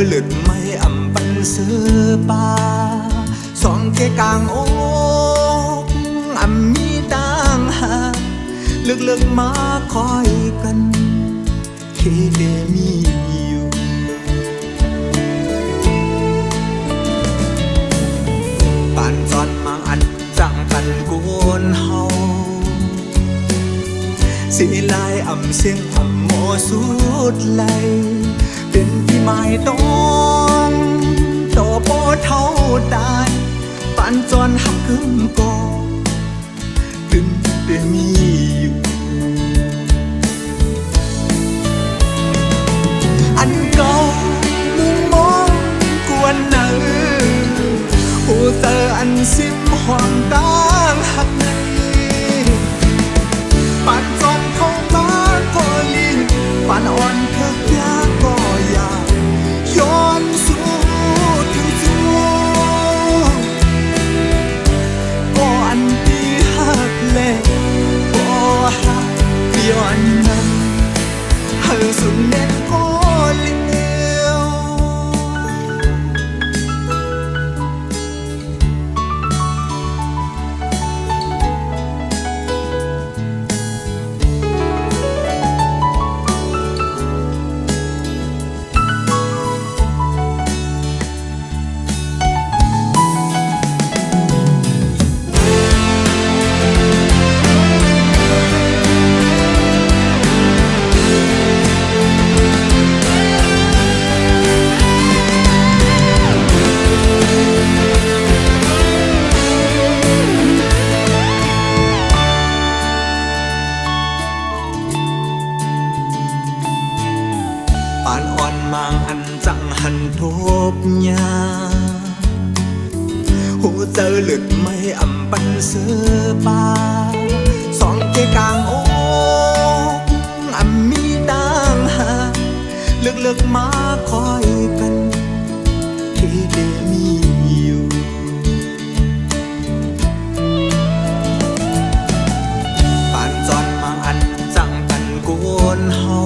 lượt mây ẩm bắn sơ ba xóm cái càng ốc ẩm mi đang hạ lực lực má khói cần khi để mi yêu bạn giọt mang ăn dạng cần cuốn hầu xì lai ẩm xiên ẩm mô suốt lay đếnที่หมายต้องต่อบ่เท่าได้ปานจอนหักกึ่งก่อตึงได้มีอยู่อันเก่ามุมมองกวนเนื้อหูเตออันซิมห่วงต่างหักในปานจอนเข้ามาก็ลีปานอ่อนเถิกยาก็อยากย้อนสู่ถึงตัวก็อันที่หักเล่ก็หักย้อนนั้นเฮาสุดเน้นก็เลี้ยว านอ่อนมางอันจังหันทบยาหูเจอหลุดไม่อ่ำปันเสือป่าสองเกกลางโอ้อ่ำมีต่างหาเลือกมาคอยกันที่เดมีอยู่ปานจอนมางอันจังกันโกนเฮา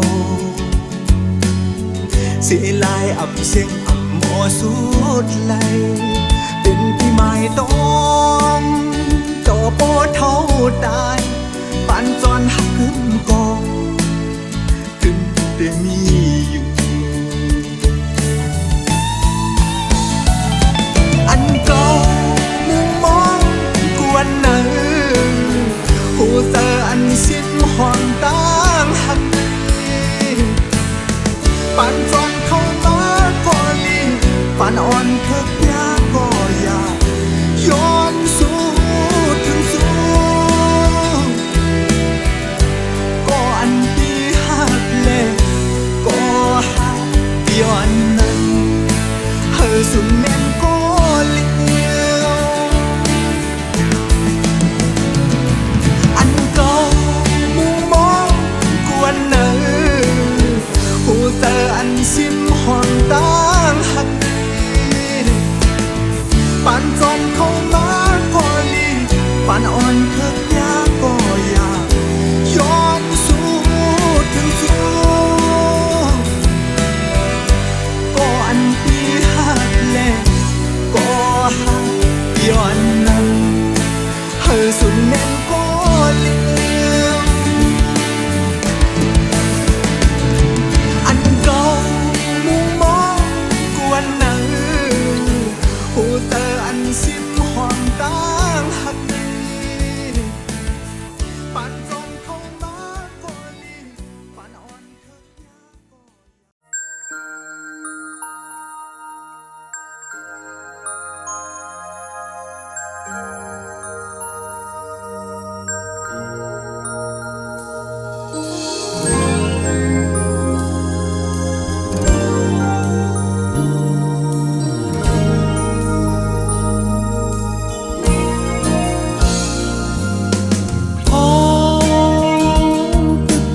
สีลายอ่ำเสียงอ่ำโมสุดไหลเป็นที่ไม่ต้องต่อโปเท่าตายปานจอนหักขึ้นกองถึงได้มีอยู่อันเก่ามุมมองกวนเนื้อหูเตออันสิ้นห่วงต่างหักปานจอนเข้ามาก็ลีปานอ่อนเถิกยาก็อยากย้อนสู่ถึงสู่ก็อันที่หักเล่ก็หักย้อนนั้นเฮาสุดแม่นก็เลี้ยวอันเก่ามุมมองกวนเนื้อหูเตออันสิ้นห่วงต่างหักปานจอนเข้ามาก็ลีปานอ่อนเถิกยาก็อยากย้อนสู่ถึงสู่ก็อันที่หักเล่ก็หักย้อนนั้นเฮาสุดแม่นก็เลี้ยวอันเก่ามุมมองกวนเนื้อหูเตออันสิ้นห่วงต่างหักปานจอนเข้ามาก็ลีปานอ่อนเถิกยาก็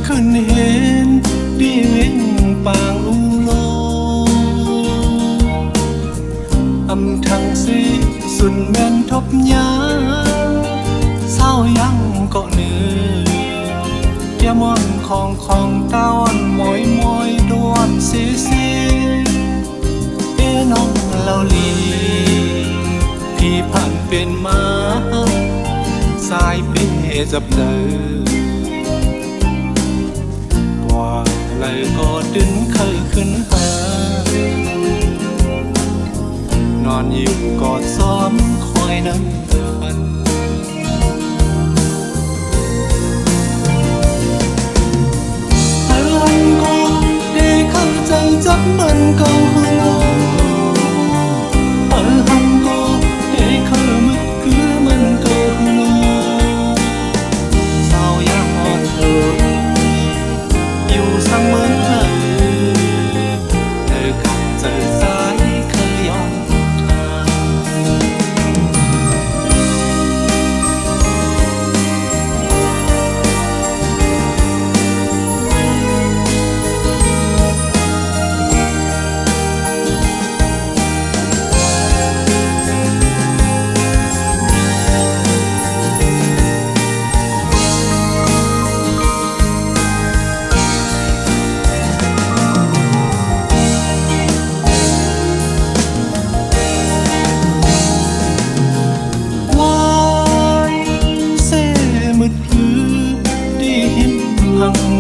ขึ้นเห็นดีเว้นปางอุโลอำทังสิสุนแม่นทบยาเศร้ายังเกาะเนื้อแก้มอนของตาอ่อนมอยดวนเสี dập đời qua lời có đứng khơi khấn hà non nhiều cọt xóm khói nắng phần anh có để khơi chân chấp mình câu hương anh có để khơi mất cứ mình câu hương sao ya hòn thơ yêu sang mến lời đời càng trời dài khơi on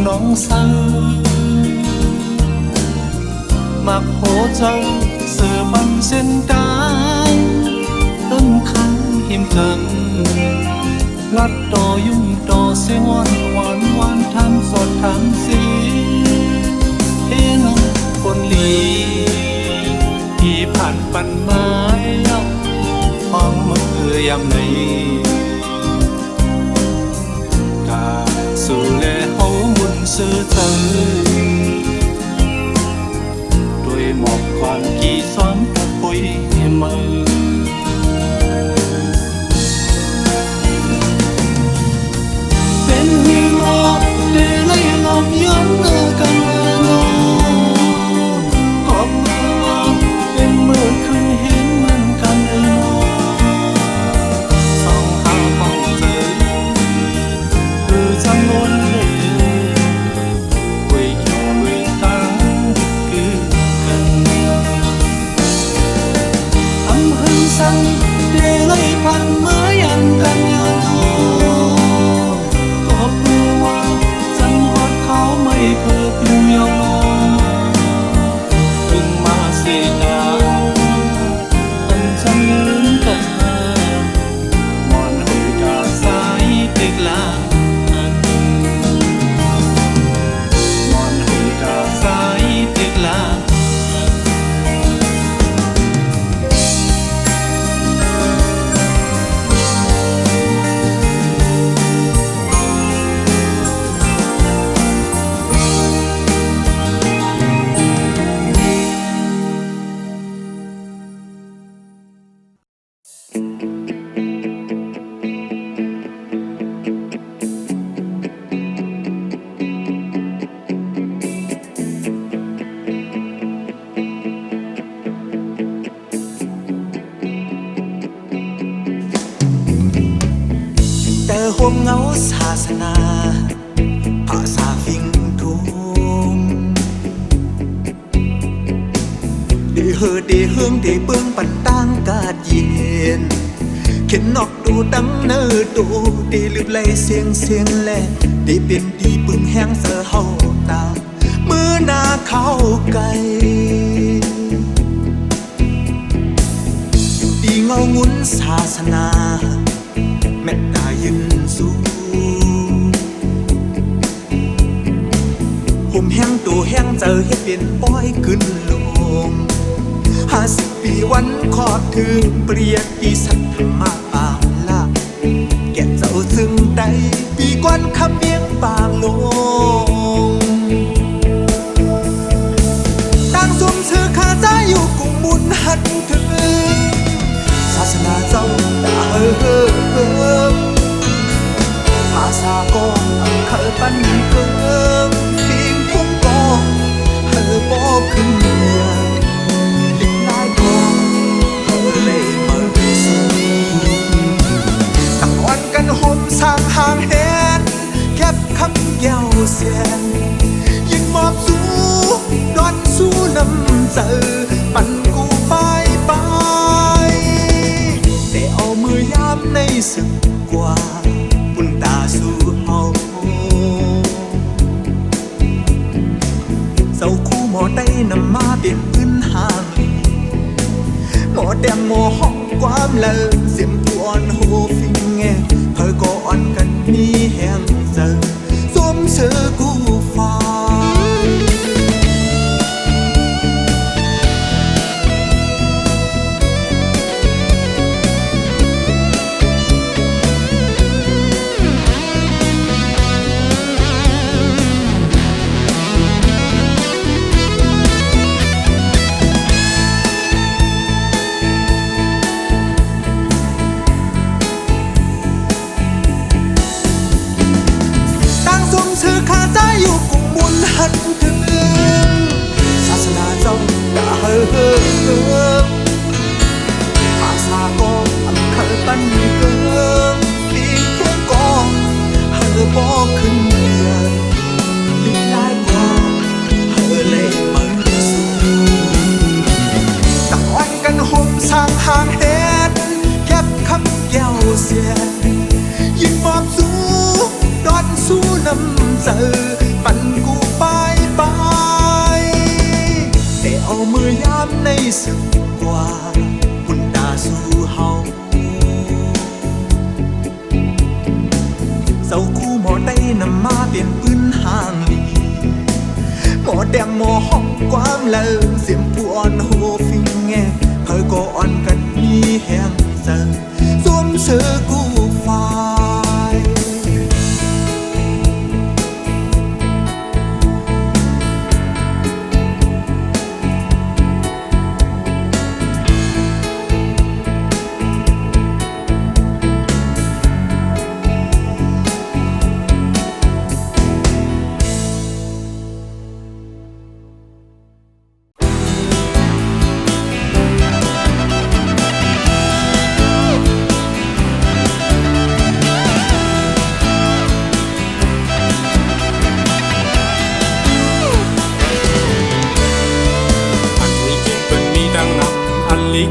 nón sơ mặc hố trâu sờ bằng trên cái tâm khăn hiểm trần lát đò dung đò xe ngoan ngoan ngoan tham giọt tham xí thế nóคนลีที่ผ่านปันไม้ห้องมือยามในกาสู่แลเขามุนซื้อเธอด้วยหมอกควันกี่ซ้อมปุยมือเป็นหิมะเดลัยลมย้อนกันก็เมื่อเป็นเมื่อคืนเห็นมันกันสองหามองเธอคือจังวนđể lấy phần mới ăn cần nhau có mưa chân hót khó mây thơ phiêu nhau đừng mà xì đá ân chân lớn cả mòn hồi cả sai tiếc là mòn hồi cả sai tiếc làห่วงเหงาศาสนาภาษาฟิงทุมดีเฮอดีเฮืองดีเปื้องปันตั้งกาดเย็นเข็นนอกดูตั้งเนื้อตูดีลืมไหลเสียงเสียงแลดีเป็นดีปึงแห้งเสือเฮาตามือหน้าเข้าไกลดีเงางุ้นศาสนาแม่ตายืนสูห่มแห้งตัวแห้งเจอให้เป็นป้อยขึ้นลง50 ปีวันขอดถึงเปรียบปีสัตธรรมะปางละแก่เจ้าซึ่งใดปีกวนคำเมียงปางลงตั้งสมชื่อข้าใจอยู่กุมบุญหัดถึงศาสนาเจ้าตาภาษาก็เคยปันเกิมฟิงทุ่งกองเธอบอกขึ้นเมียลิบลายกองเธอเล่มาสู แต่หมอห้องความเลอเสียมปวนหูฟิงแงเธอก็อ่อนกันมีแห่งเจอสวมเสือกูฟ้าชื่อข้าใจอยู่กุ่มบุญหันถึงศาสนาเจ้าด่าเฮ้อภาษาก็อำเภอปันเกิงปีเครื่องกองเฮ้อบอกขึ้นเดือนลิบได้กว่าเฮ้อเลยมันสูตะอ่อนกันห่มสร้างห่างเฮ็ดเก็บคำแก้วเสียยิ่งมอบสู้ดอนสู้น้ำเจอปั่นกูไปแต่เอามือยามในสึกกว่าหุ่นตาสู้เฮาเจ้าคู่หมอได้นำมาเปลี่ยนปืนห่างลีหมอแดมหมอห้องความเลิงเสียมปวนหูฟิงแงเธอก็อ่อนกันมีแห่งเจอสวมเสือกูฟ้า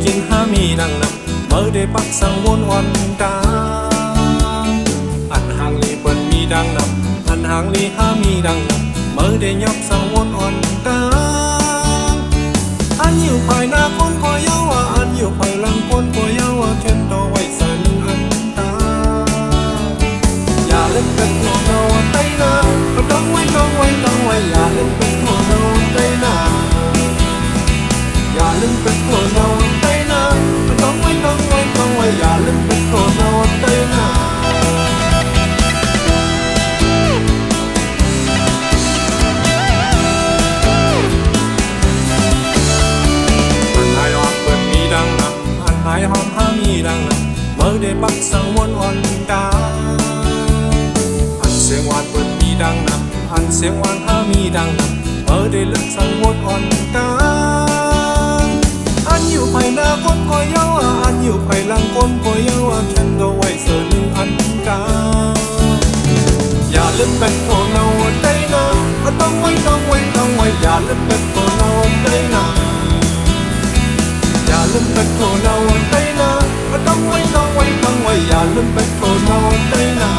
กินหามีดังนำเมื่อได้ปักสังวนอ่อนตาอันห่างลีเปิ้นมีดังนำอันห่างลีหามีดังนำเมื่อได้ยกสังวนอ่อนตาอันอยู่ภายหน้าคนก็เยาว่าอันอยู่ภายหลังคนก็เยาว่าเข็นต่อไว้ใส่หนึ่งอันตาอย่าเล่นเป็นหัวเราไต้นาต้องไว้อย่าเล่นเป็นหัวเราไต้นาอย่าเล่นเป็นหัวเราไต้นาต้องไว้อย่าเล่นเป็นหัวเราไต้นาอันหายหอมเปิดมีดังนะอันหายหอมหามีดังนะเมื่อได้ปักสังวนอ่อนตาอันเสียงหวานเปิดมีดังนะอันเสียงหวานหามีดังนะเมื่อได้เลิกสังวนอ่อนตาอันอยู่ภายหน้าคนก็เยาว่าอันอยู่ภายหลังคนก็เยาว่าฉันก็ไว้เสือหนึ่งอันกาอย่าเล่นเป็นคนเราได้นะต้องไว้อย่าเล่นเป็นคนเราได้นะอย่าเล่นเป็นคนเราได้นะต้องไว้อย่าเล่นเป็นคนเราได้นะ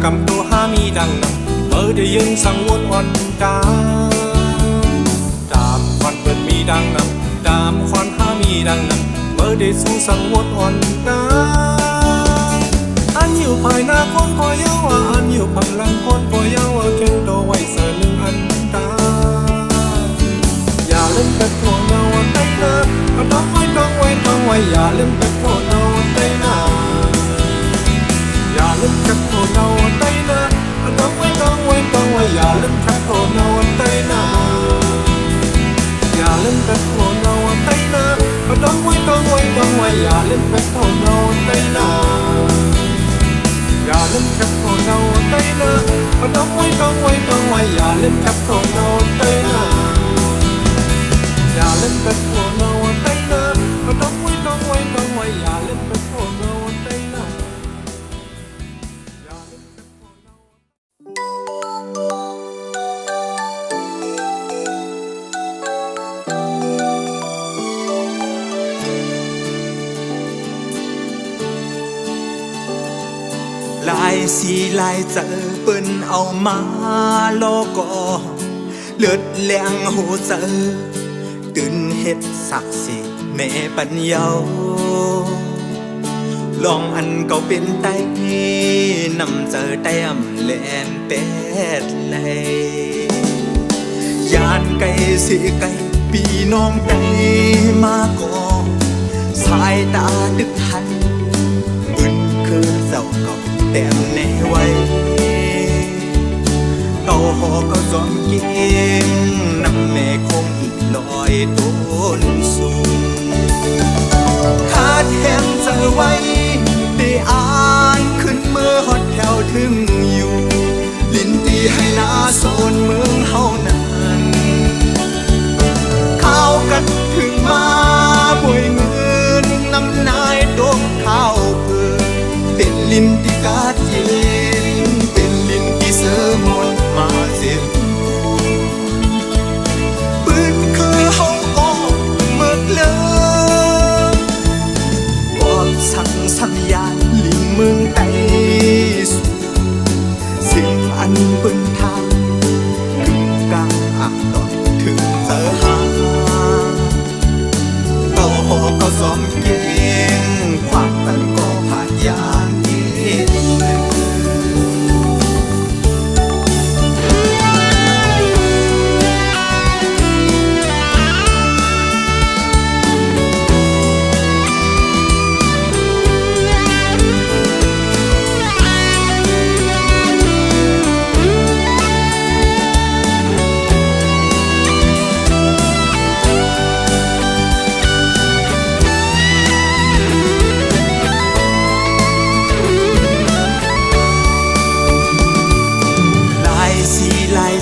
กำตัวหามีดังนำเมื่อได้ยินสังวนอ่อนตาตามควันเปิดมีดังนำตามควันหามีดังนำเมื่อได้สู้สังวนอ่อนตาอันอยู่ภายหน้าคนก็เยาว่าอันอยู่ภายหลังคนก็เยาว่าเข็นตัวไว้ใส่หนึ่งอันตาอย่าเล่นเป็นโคนเราไต้นาต้องไว้อย่าเล่นเป็นโคนเราไต้นาอย่าเล่นกับโคนเราไต้นาต้องไว้อย่าเล่นกับโคนเราไต้นาอย่าเล่นกับโคนเราไต้นาต้องไว้อย่าเล่นกับโคนเราไต้นา ลายสีลายเจอเปิ้นเอามาลอกอเลือดแหลงหูเจอตื่นเฮ็ดสักสิแม่ปัญญาลองอันเก่าเป็นไตนำเจอแต้มแหลมเป็ดเลยยานไก่สิไก่ปีน้องไก่มาก่อสายตาดึกหันบึนคือเจ้าเก่าแต้มในไว้เก่าหอก็จอมเก่งนำแม่คงอีกลอยต้นสูงขาดแหมเจอไว้ได้อ่านขึ้นเมื่อฮอดแถวถึงอยู่ลิ้นตีให้หน้าโซนเมืองเฮานั้นข้าวกัดถึงมาป่วยเงินน้ำนายตกข้าวเพื่อเป็นลิ้นที่กาดเย็นเป็นลิ้นที่เสมนมาเสียปืนคือเฮาออกเมื่อเลิกบอกสั่งสัญญาณลิงเมืองไต้สู่เสียงอันเปิ้นทางกึ่งกลางอักตอนถึงเจอหาเก่าหอก็ซ้อมเก่งความกันก็ผ่านยานอีกหนึ่ง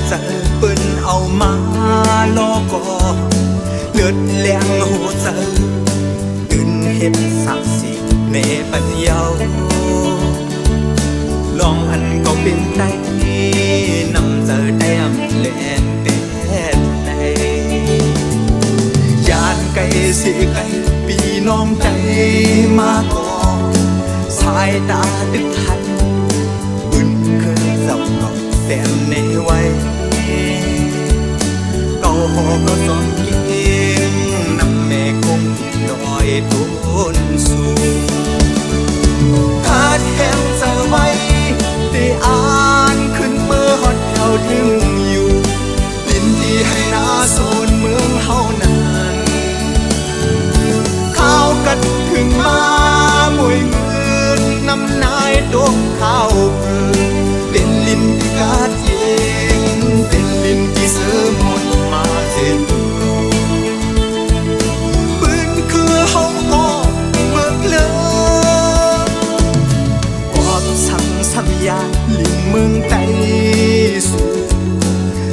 เจอเปิ้นเอามาลอกอเลือดแหลงหูเจอตื่นเฮ็ดสักสิแม่ปัญญาลองอันก็เป็นไตนำเจอแต้มแหลมเป็ดเลยยานไก่สิไก่ปีน้องใจมาก่อสายตาดึกทันบึนคือเจ้าเก่าแต้มในไว้เก่าหอก็ซ้อมเก่งนำแม่คงลอยต้นสูงขาดแหมเจอไว้ได้อ่านขึ้นเมื่อฮอดแถวถึงอยู่ลิ้นที่ให้หน้าโซนเมืองเฮานั้นข้าวกัดถึงมาป่วยเงินน้ำนายตกข้าวเพื่อเป็นลิ้นที่กาดเย็นเป็นลิ้นที่เสมนมาเจ็บปืนคือเฮาออกเบิกเลิกออกสั่งสัญญาณลิงเมืองไต้สู่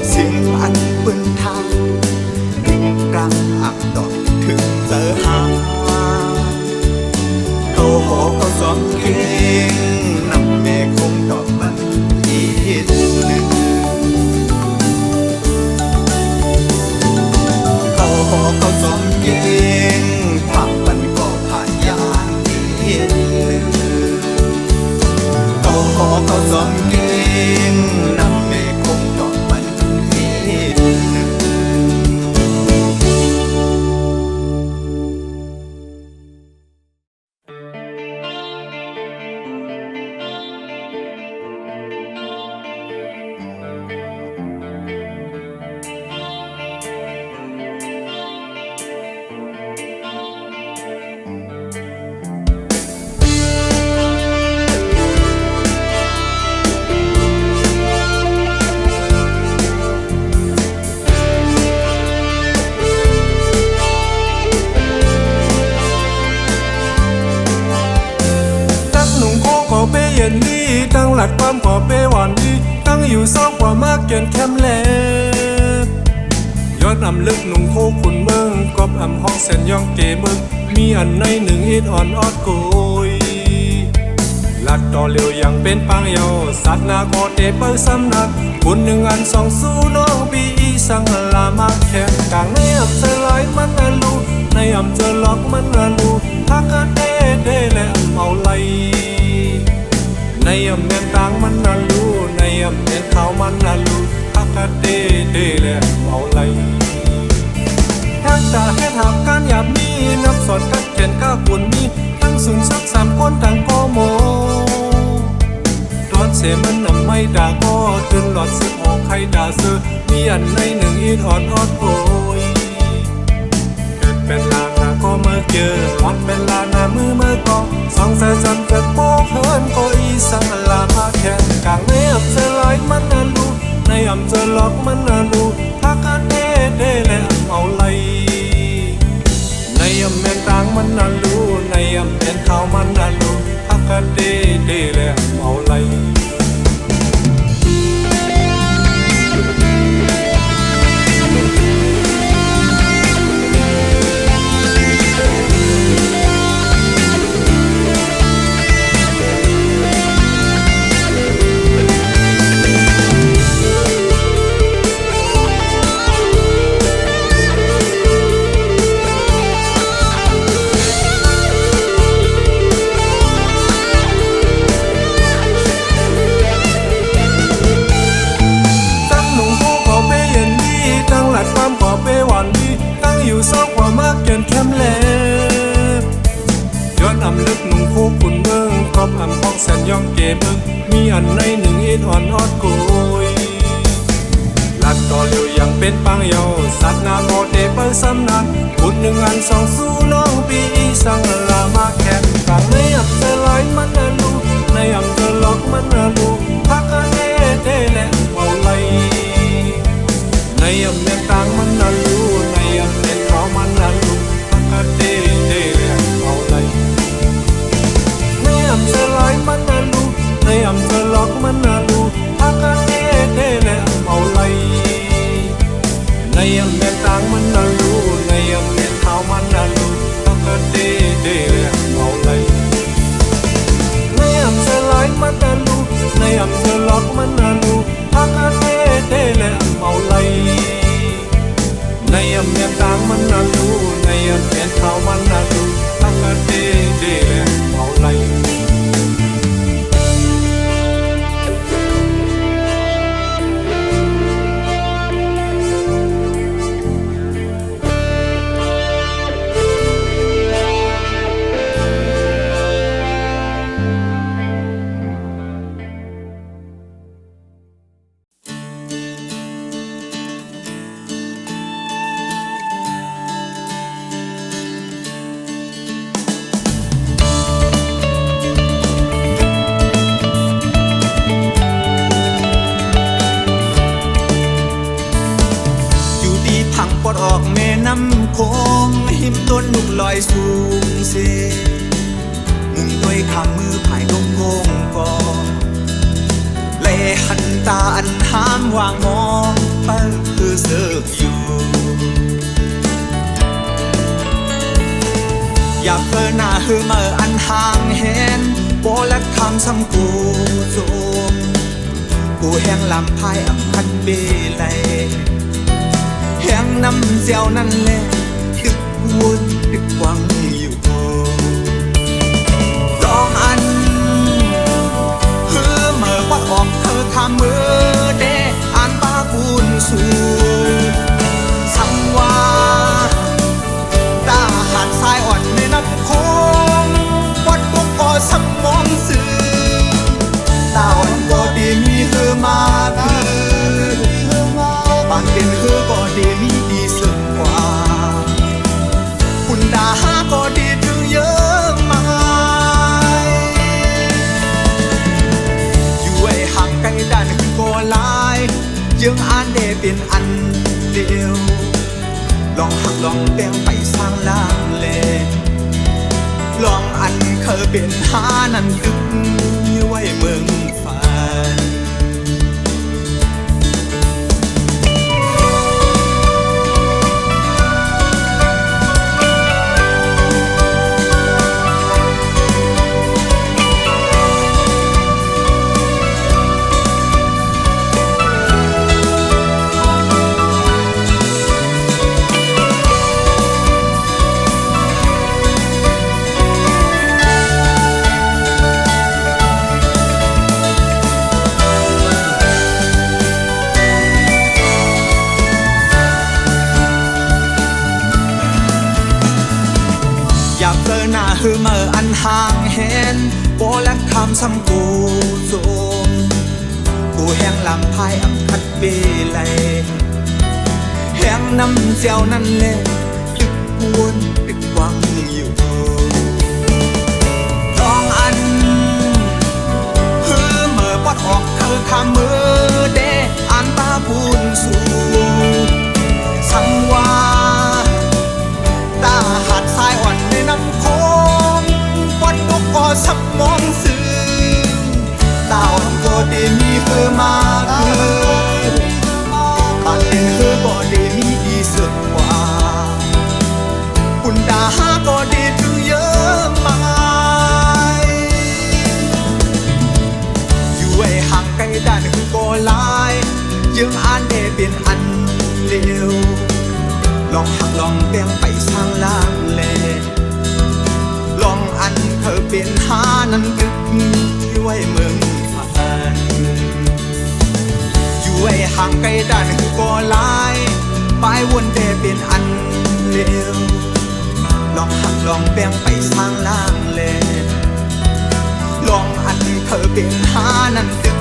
เสียงอันเปิ้นทางดึงกลางอักตอนถึงเจอหาเก่าหอก็ซ้อมเก่งนำแม่คงตอบมันอีกหนึ่งเก่าหอก็ซ้อมเก่งความมันก็ผ่านยานอีกหนึ่งเก่าหอก็ซ้อมเก่งนำแม่คงตอบมันอีกหนึ่ง ลัดความก่อเปหวานดีตั้งอยู่ซอกกว่ามากเกินแคมแลย้อนอำลึกหนุ่งโคขุนเมืองกอบอำห้องเส้นย่องเกเมืองมีอันในหนึ่งอิดอ่อนออดโกยลัดต่อเร็วอย่างเป็นปางเยาสัตว์นาโกเตเปิลซ้ำนักคุณหนึ่งอันสองสู้น้องปีอีสังลามาแข่งกลางในอำเจอลอยมันอลูในอำเจอล็อกมันอลูทักกะเด้เด้และอำเอาไหลใน ยำเมียนต่างมันน่ารู้ในยำเมียนเขามันน่ารู้ฮักกะเด้เด้แหละเอาไหลแค่ตาแค่ถามการหยาบมีนับสอนกัดเขียนก้ากุนมีทั้งศูนย์สักสามคนต่างโกโมตอนเสมันนำไม่ด่าก็ตื่นหลอดสึกออกใครด่าเสือมีอันในหนึ่งอีดอ่อนออดโอยเกิดเป็นลานาก็เมื่อเจออ่อนเป็นลานามือเมื่อก่อสองเสือจำเกิดโป๊กเฮินก็อีสังลามาแข่งกลางในอ่ำเจอลายมันน่ารู้ในอ่ำเจอหลอกมันน่ารู้ทักกันเด้เด้และเอาไหลในอ่ำเมียนต่างมันน่ารู้ในอ่ำเมียนเขามันน่ารู้ทักกันเด้เด้และเอาไหลซอกว่ามากเกินแคมแลบย้อนอำลึกหนุ่งคู่ขุนเมืองพร้อมอำพ้องแสนย่องเก็บเมืองมีอันในหนึ่งอีดอ่อนออดโกยลัดต่อเร็วยังเป็นปังเยาสัตว์นาโมเดเปิลสำนักขุดหนึ่งอันสองสู้น้องปีสังลามาแคมกลางในอับเจอลายมันน่ารู้ในอับเจอล็อกมันน่ารู้ทักกันเด้เด้และเอาไหลในอับเมียนต่างมันน่ารู้ในอับเมียนเขามันน่ารู้ทักกันเด้เด้และเอาไหลในอับเจอลายมันน่ารู้ในอับเจอล็อกมันน่ารู้ทักกันเด้เด้และเอาไหลในอับเมียนต่างมันน่ารู้ในอับเมียนเขามันน่ารู้ทักกันเด้เด้และเอาไหลในอับเจอลายมันน่ารู้ในอับเจอล็อกมันน่ารู้ทักกันเด้เด้และเอาไหลในอับเมียนต่างมันน่ารู้ในอับเมียนเขามันน่ารู้ทักกันเด้เด้และเอาไหลปอดออกแม่น้ำโคงหิมต้นลูกลอยสูงเสมุงด้วยข้างมือผายโกงก่อเล่หันตาอันห้ามวางมองเปิ้ลคือเสือกอยู่อยากเปิดหน้าเฮือมาอันห่างเห็นโบลัดคำซ้ำกูโจมกูแห้งลำพายอับคันเบลัยแห้งน้ำเสียวนั่นแหละดึกวุ่นดึกวังอยู่ดองอันเฮือเมื่อวัดออกเธอข้ามมือเดอ่านป้าปูนสูสังวาตาหาดทรายอ่อนในน้ำโคงวัดพวกก็สักมองสื่อตาอ่อนก็ดีมีเธอมาคือบางเป็นเธอก็ดีมีดีสุดกว่าคุณดาหาก็ดีถึงเยอะมายอยู่ไอ้ห่างไกลด้านก็ลายยังอ่านได้เป็นอันเดียวลองหักลองแบ่งไปสร้างล่างเลลองอันเคยเป็นหานั่นดึกไว้เมืองฝัน บ่และคำซ้ำกูโจมกูแห้งลำพายอับคัดเบลัยแห้งน้ำเจ้านั่นแหละตึกกวนตึกวังอยู่ลองอันคือเมื่อปอดออกคือคำมือเดอันตาพูนสู่สังวาตาหัดทรายอ่อนในน้ำโคงปอดตกก็สับมองสื่อตาอ่อนก็ได้มีเพื่อมาคือตาเป็นเพื่อบ่ได้มีดีสุดกว่าปุ่นดาหาก็ดีถึงเยอะมาอยู่ไอ้ห่างไกลด้านคือก็ลายยังอ่านได้เป็นอันเลวลองหักลองเปลี่ยนไปสร้างล่างแลลองอันเธอเป็นหานั้นตึกที่ไว้เมืองผ่านอยู่ไอ้ห่างไกลด้านคือก็ลายปลายวนแต่เป็นอันเลวลองหักลองเปลี่ยนไปสร้างล่างแลลองอันเธอเป็นหานั้นตึก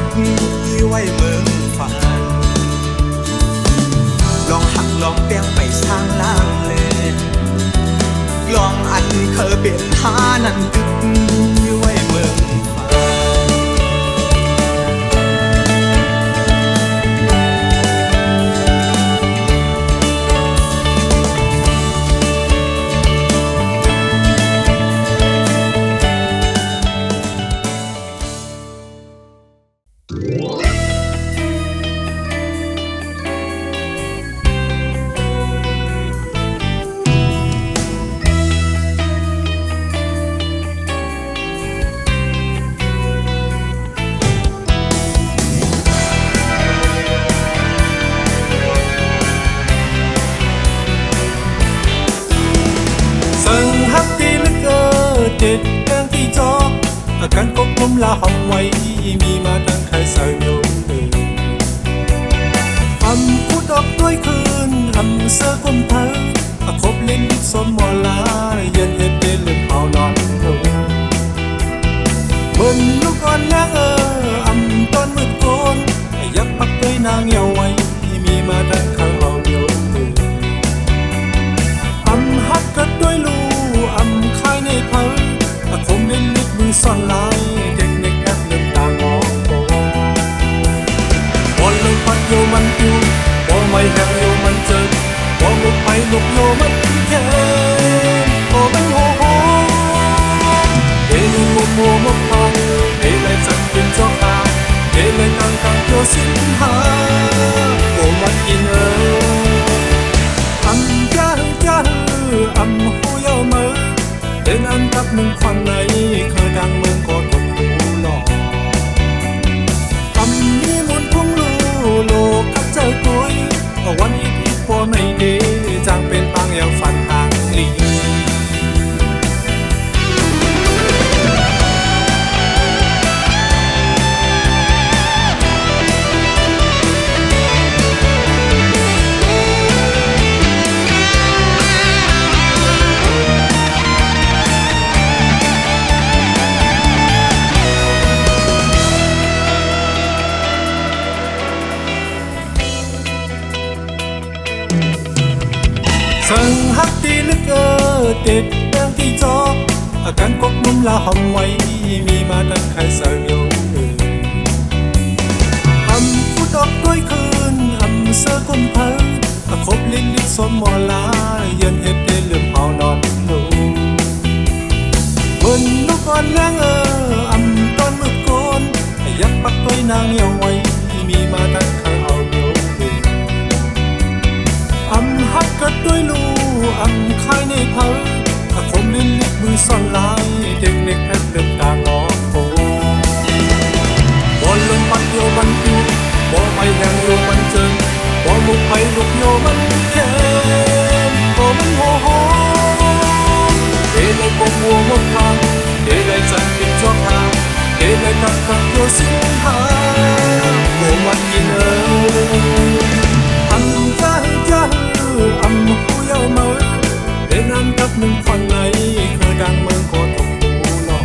ที่ไว้เมืองผ่านลองหักลองเปลี่ยนไปสร้างล่างเลยลองอันเคยเป็นหานั้นตึกอยู่ไว้เมืองเด็ดแดงที่จอกอาการกบลมลาห้องไว้มีมาตั้งใครสายโยงพูดออกด้วยคืนเสื้อกลมเธอคบเล่นดิสมมอลายันเฮ็ดเดลืมเอานอนเธอเหมือนลูกอ่อนแรงตอนมืดโกนยักปักด้วยนางเยาว์ไว้มีมาตั้งใครเอาโยงฮักกัดด้วยลูคายในเพิงคมเล่นลิบมือซ่อนลายเด็กเด็กแอบเล่นตางอโตบอลลงพัดโยมันติวบอไม่แหงโยมันเจอบอลุกไปลุกโยมันแค่บอมันโหโหเอลิมัวมัวมัวพังเอเลยจัดเป็นเจ้าขาเอเลยกางกางโยสิ้นหาโอมันอินจ้าหูเยามือเดินอันทับหนึ่งควันในเคยดังเมืองก็ตกหูหลอกนี้มุนพุ่งลูโลกขับเจอกล้วยวันอีกพอในเดจางเป็นปางอย่างฝันห่างลี สั่งฮักตีลึกเด็ดแดงที่จอกอาการกบนุ่มละหอมไว้มีมาตั้งใครสั่งโยพูดออกด้วยคืนเสื้อกุมเพิงคบลิ้นลิกสมมอลายันเฮ็ดได้ลืมเอานอนดูบนลูกอ่อนแรงตอนมืดโกนยักปักด้วยนางเยาว์ไว้มีมาตั้งใครเอาโยฮักกัดด้วยลูคายในเพิงคมลิ้นลิกมือซ่อนลายเด็กเด็กแอบเดินตางอโอบอลลงปัดโยมันติวบอไม่แหงโยมันเจิงบอมุกไปลุกโยมันแค้นบอมันโหโหเอเลยกบวัวมุกพังเอเลยจัดเป็นจอกหางเอเลยกักกักโยสิ้นหาโบมันกินจ้าหูเยามือเดินอันทับหนึ่งควันในเคยดังเมืองก็ตกหูหลอก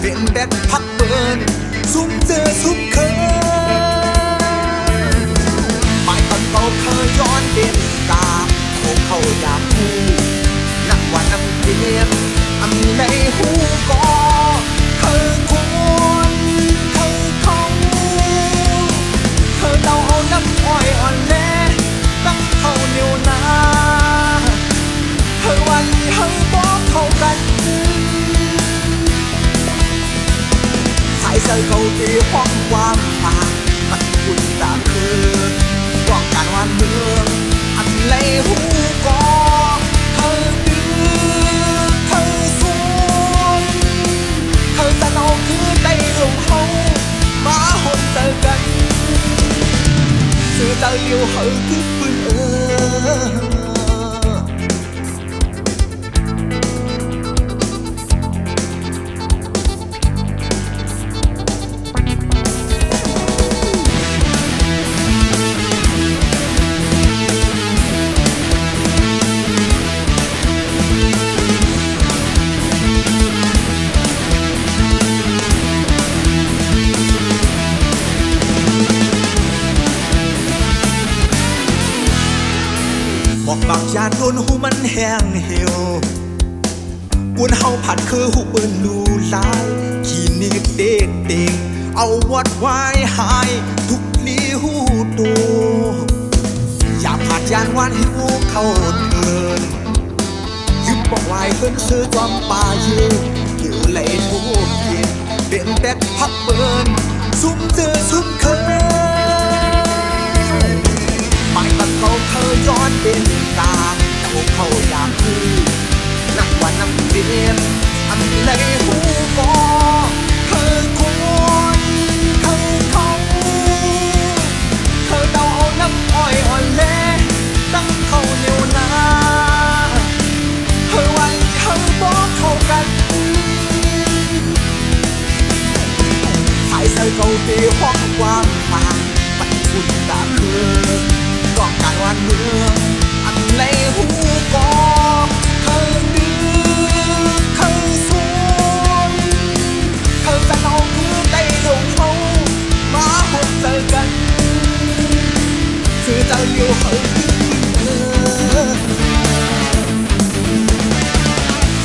เป็นแต่พักเบินซุ่มเจอซุ่มเคยหมายตอนเก่าเคยย้อนเด่นตาเขาอยากพูนักว่าน้ำเทียมอันในหูก็เคยควรเคยเขาเคยเดาเอาน้ำอ้อยอ่อนแลตั้งเขาเหนียวนาเคยวันเคยบอกเขากันสายเส้นเขาที่ห้องความปากมันคุณตาคือป้องกันวันเมืองอันในหูก็เธอดื้อเธอสวนเธอจะเอาคือได้ลงเขามาหดเจอกันสื่อเจอเลี้ยวเหอคือปืนบอกบางยานโดนหูมันแห้งเหี่ยวกุนเฮาผัดคือหูปืนดูลายขี้นิกเด็กเด็กเอาวัดไว้หายทุกลีหูตูอย่าผัดยานวานหิวเข้าเทินยืมบอกไว้เพิ่นซื้อจอมป่ายืมอยู่เลยทุกเย็นเป็นแต่พักเบินซุ่มเจอซุ่มเคยหมายตัดเขาเคยย้อนเป็นตาเขาอยากคือนักว่าน้ำเตียนอันในหูก็เคยควรเคยเขาเคยเดาเอาน้ำอ้อยอ่อนแลตั้งเขาเหนียวนาเคยวันเคยบอกเขากันสายเส้นเขาที่ห้องความปากมันคุณตาคือป้องกันวันเมืองอันในหูก็เคยดื้อเคยสวนเคยจะเอาคือได้ลงเขามาหดเจอกันคือจะเลี้ยวเหอ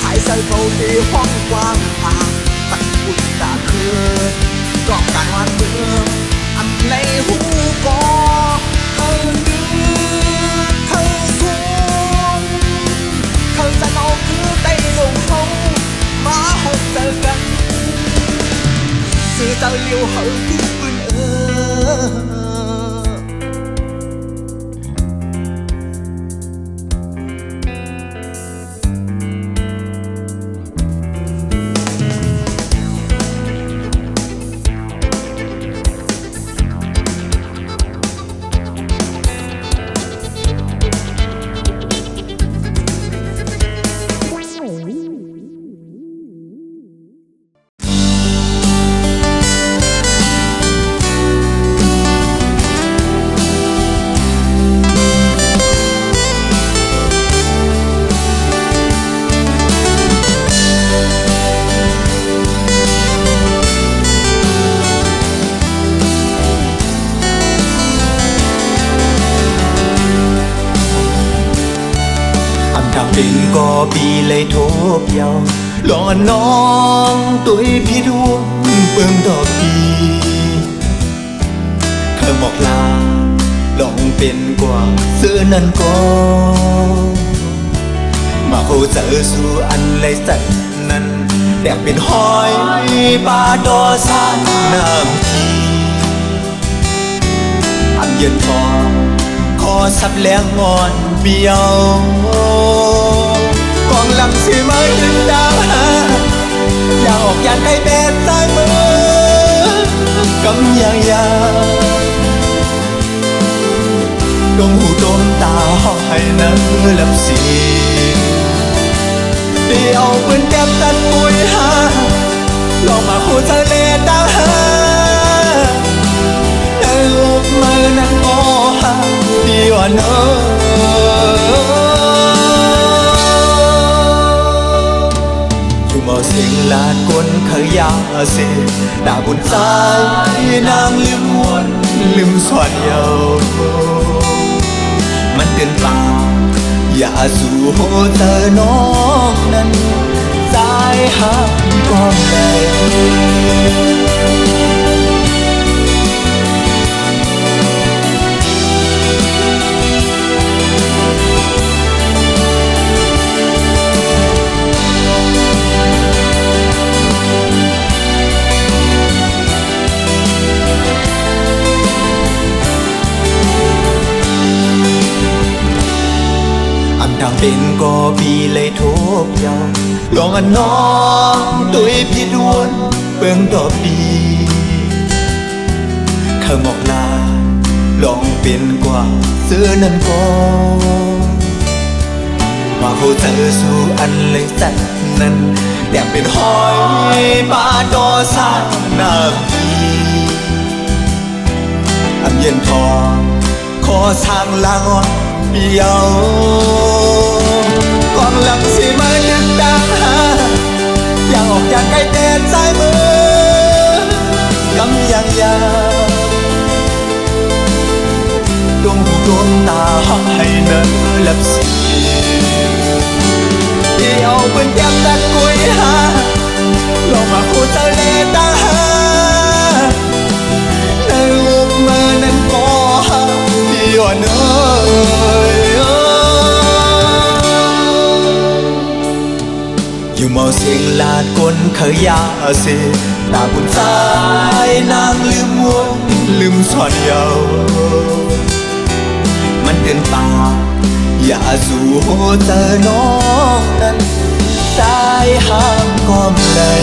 สายเส้นเขาที่ห้องความปากมันคุณตาคือป้องกันวันเมืองอันในหูก็เคยดื้อเคยสวนเคยจะเอาคือได้ลงเขามาหดเจอกันสื่อจะเลี้ยวเหอคือปืนเป็นก็ปีเลยทบเยาวหล่อน้องตุ้ยพี่ดวงเปิ่งดอกดีเธอบอกลาลองเป็นกว่าเสื้อนั้นก็มาโคเจอสู่อันไรสันนั้นแต่เป็นหอยปลาดอสานน้ำทีอันเย็นทองขอสับแรงงอนเบียวกองลำสิมาถึงดาวหาอย่าออกอย่างใครแบดสายมือกำยังยาดมหูดมตาห้องให้น้ำลำสีได้เอาปืนแก้มตัดปุยหาลองมาคู่ทะเลดาวหาแต่ลูกมือนั้นก็หาดีกว่าเนออยู่มอเสียงลาดกวน เคยยาเสดาบนซ้ายนางลืมวนลืมสวดเยามันเกินป่าอย่าสู่โหเธอน้องนั้นสายหักก็ได้ทางเป็นก็ปีเลยทบยาวลองอันน้องตุยพี่ดวนเบิ่งต่อปีข้าหมอกลาลองเป็นกว่าเสื้อนั้นก็มาโคเจอสู่อันเลยสักนั้นแต่เป็นหอยปลาดอสานาพีอันเย็นทองขอสร้างลางอ่อนเปียวกองหลังสิมาดึกดังหาอยากออกจากไกลแต่สายมือกำยังยาวดวงหูดวงตาให้เนินลับสีเดียวเป็นแก้มตัดกุยหาลองมาคู่เจอเลตาหาในลูกมือนั้นก็หาเดียวเนอยู่เมาเสียงลาดก้นเคยยาเสตาบุญสายนางลืมวงลืมสอนเยามันเกินป่าอย่าสู่โหเจอน้องนั้นสายห้ามก็เลย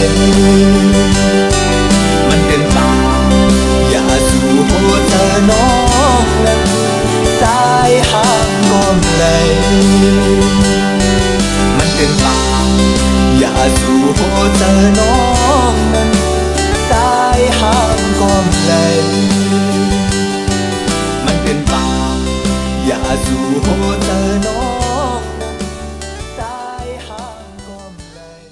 มันเกินป่าอย่าสู่โหเจอน้องนั้นสายห้ามก็เลยมันเกินป่าอย่าสู่โหเจอน้องนั้นสายห้ามก็เลยมันเกินป่าอย่าสู่โหเจอน้องนั้นสายห้ามก็เลย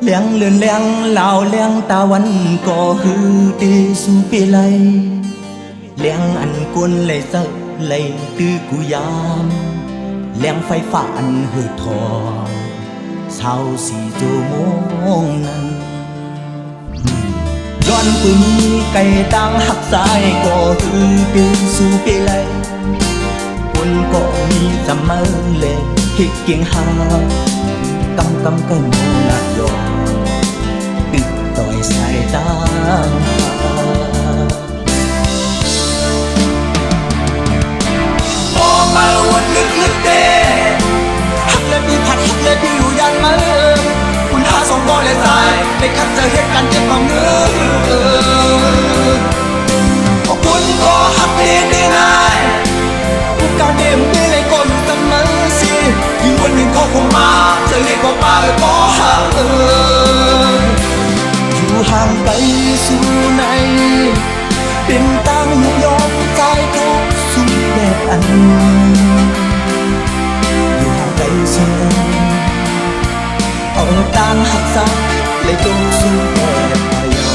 เลี้ยงเลื่อนเลี้ยงเหล่าเลี้ยงตาวันก็ฮือตีสู่ปีไลเลี้ยงอันกุนเลยเซเลยตื้อกุยามเลี้ยงไฟฟ้าอันหืดทอเช้าสี่ชั่วโมงนั้นย้อนปืนไก่ตั้งหักสายก็ฮือตีสู่ปีไลคนก็มีเสมอเลยฮิกเกียงหากำกันโมนัดยอตึกต่อยสายตาพอมาวันลึกๆเด้หักและพี่ผัดหักและพี่อยู่ยันมาคุณหาสองบ่อและสายในคัดเจอเหตุการณ์เจ็บความเงื้อขอบคุณก็หักเพียงได้ง่ายผู้การเดมไม่เลยก่อนเสมอสิยิ่งวันหนึ่งก็คงมาจะเรียกว่าป้าก็ห่างอยู่ห่างไปสู่ไหนเป็นตั้งยอมใจทุกสุดแบบอันอยู่ห่างไปสู่ไหนเอาตั้งหักษาเลยทุกสุดแบบพยา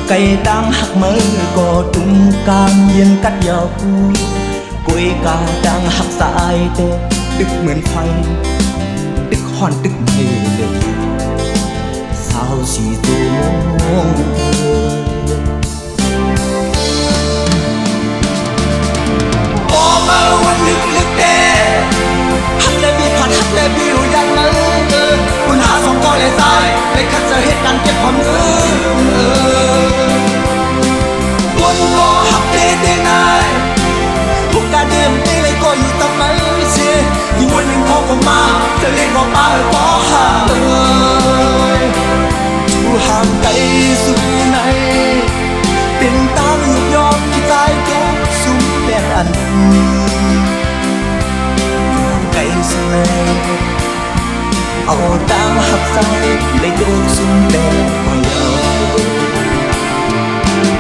ไก่ตั้งหักมือก็ตุ้งกางเย็นกัดยาวกุยกาดังหักสายเตะดึกเหมือนไฟดึกห่อนดึกเฮเด็กสาวสี่ตัวโมงพอมาวันลึกๆเด้ างเก็บความเงินquân có học để đến ai một cả đêm đi lấy coi như tâm mấy xe nhưng muốn mình khó có ma trở lên có ba ở có hàng ơi chú hàng tay xuống này tình ta ngược gió khi tay kéo xuống đèn ăn cây xuống này ao tang hấp say lấy đôi xuống đèn hoa dầu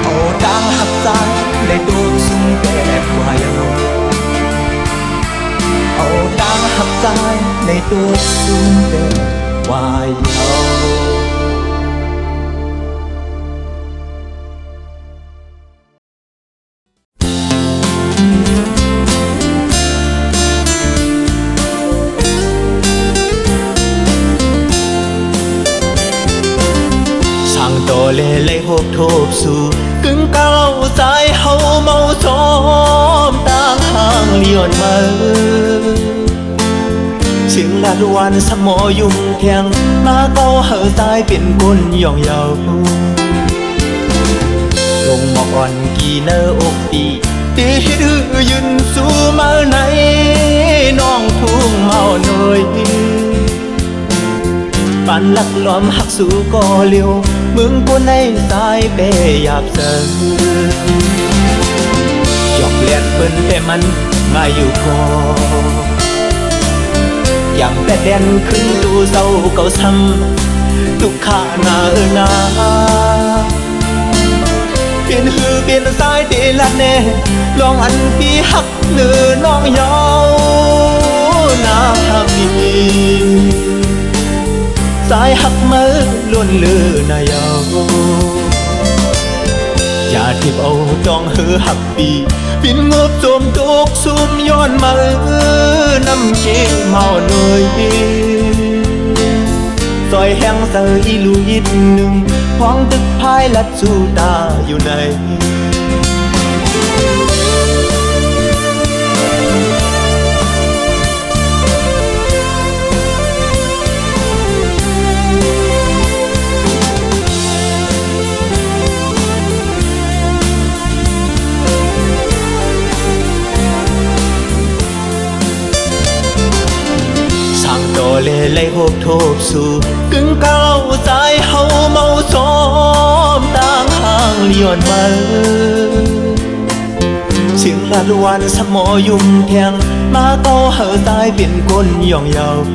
ao tang hấp say lấy đôi xuống đèn hoa dầu ao tang hấp say lấy đôi xuống đèn hoa dầu đồ lê lấy hộp thộp su cứng cao dài hậu màu xóm đang hàng liòn mơ tiếng là loan sắm mò dùng thèng má cao hở dài biển côn yong yao lồng mọc on kỳ nơ ốc đi để đưaยืน su mơ này nong thung màu nồi bạn lắc lõm hắc su co liêu mương cuốn ấy dài bề dạp sân chọc lẹn bên thếมันngàiอยู่คออย่างแต่แดนขึ้นดูเศร้าเก่าซ้ำทุกขาหน้านาเปลี่ยนหือเปลี่ยนสายเดลัดแน่ลองอันพี่หักเนื้อน้องยาวน้ำทำดีสายหักมือล้วนเลือนายาวอย่าทิบเอาจองหือหักปีปินงบโจมตุกซุ่มย้อนมือน้ำเชี่ยวเมาหน่อยซอยแห้งเสยลุยหนึ่งห้องตึกพายลัดสู่ตาอยู่ในlê lấy hộp thộp su cứng cao dài hậu màu xóm đang hàng liòn mơ tiếng là loan sắm mò dùng thèng má cao hở dài biển côn yong yao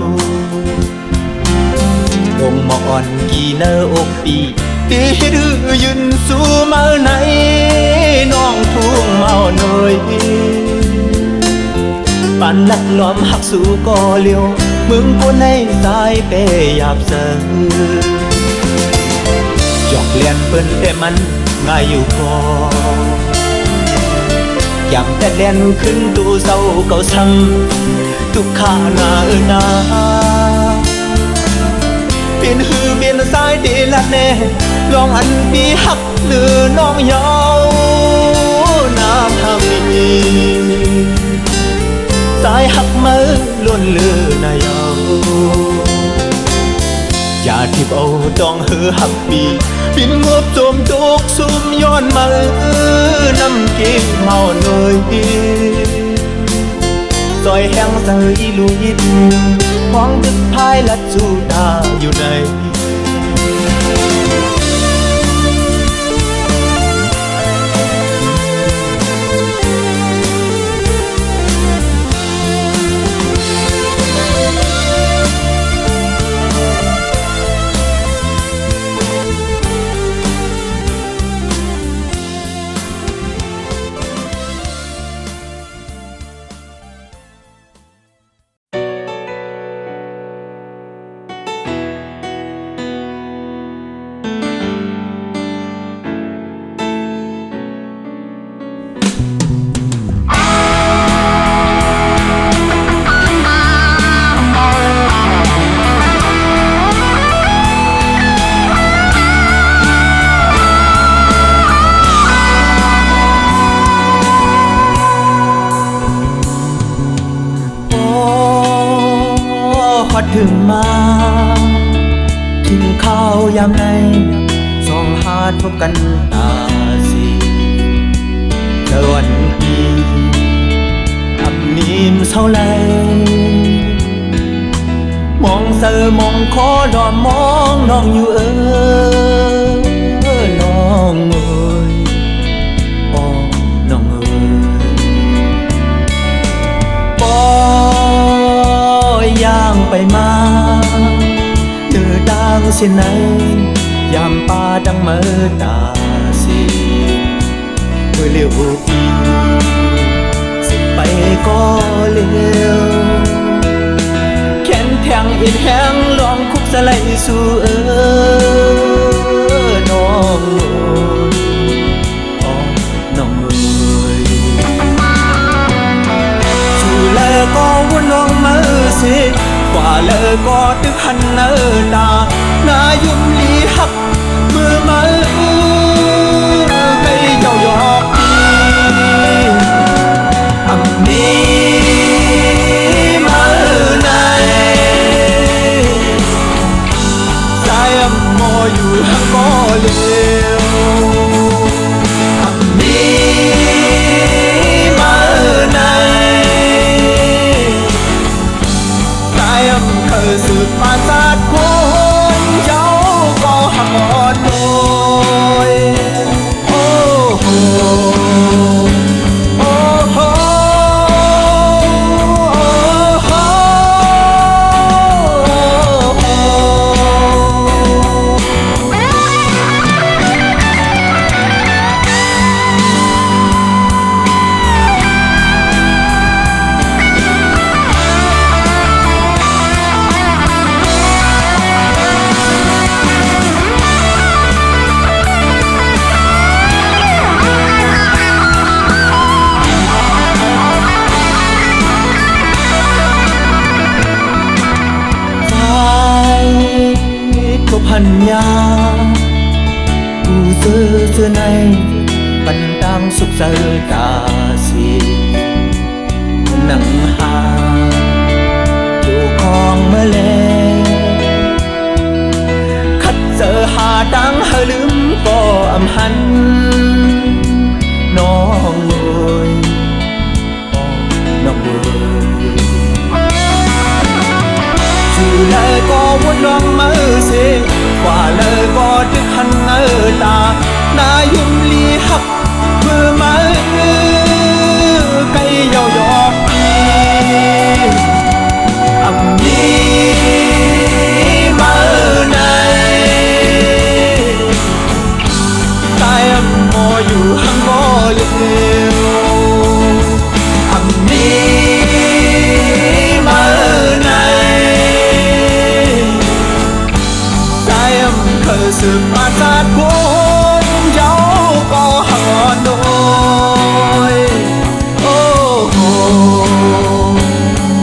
lồng mọc on kỳ nơ ốc đi để đưa ยืน su mơ này nong thung màu nồi bạn lắc lõm hắc su co liêu mương cuốn ấy dài bề dạp sân chọc lẹn bên thếมันngàiอยู่คออย่างแต่แดนขึ้นดูเศร้าเก่าซ้ำทุกขาหน้านาเปลี่ยนหือเปลี่ยนสายเดลัดแน่ลองอันพี่หักเนื้อน้องยาวน้ำทำดีสายหักมือล้วนเลือนายาวอย่าทิบเอาจองหือหักปีปินงบโจมตุกซุ่มย้อนมือน้ำเก็บเมาหน่อยซอยแห้งเสยลุยห้องตึกพายลัดสู่ตาอยู่ในถึงมาถึง ข้าวยามในสองหาทบกันตาสีสวัสดีอับนีมเศร้าไหลมองเสอมองคอดอมมองน้องอยู่น้องเอ้ยอ้อน้องเอ้ยปอยย่างไปมาเดือดังเส้นไหนยามป่าดังเมื่อตาสีเมื่อเลี้ยวอีสิไปก็เลี้ยวแขนแทงอินแหงลองคุกสไลสู่น้องอ้อน้องเอ้ยสู่เลยก็วุ่นลองมือสิกว่าเลยก็ตึกหันเนตานายุ่มลีหักมือมือไก่เจ้าหยอกดีอันนี้มือไหนใจอันมออยู่หังก็เลี้ยวอันนี้มือไหนใจอันเคยสืบมาจากคนเจ้าก็หักอ่อนโอยโอ้โหโอ้โหพันยากูเสื้อในปันดังสุขเสอตาสีหนังหาอยู่คองเมื่อแลขัดเจอหาดังหาลืมก็อำหันน้องเอ้ยน้องเอ้ยสู่เลยก็วนลองมือเสกว่าเลยก็ตึกหันตานายุ่มลีหักมือมือไก่เยาหยอกดีอันนี้มือไหนตายอันมออยู่หังก็เลี้ยวอันนี้มือไหนสืบมาจากคนเจ้าก็หักอ่อนโดยโอ้โห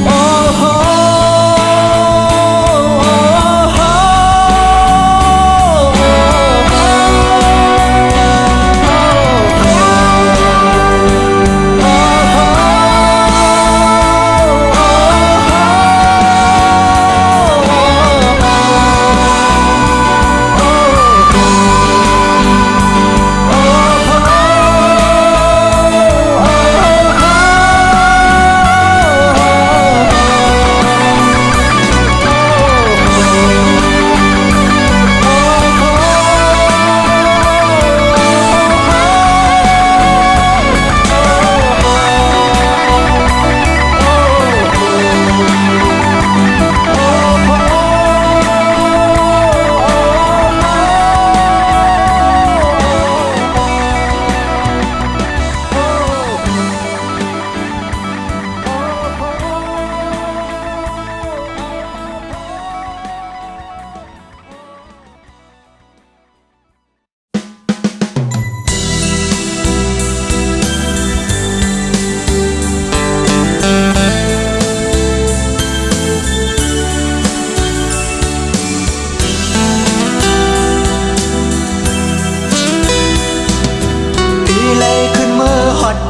โอ้โห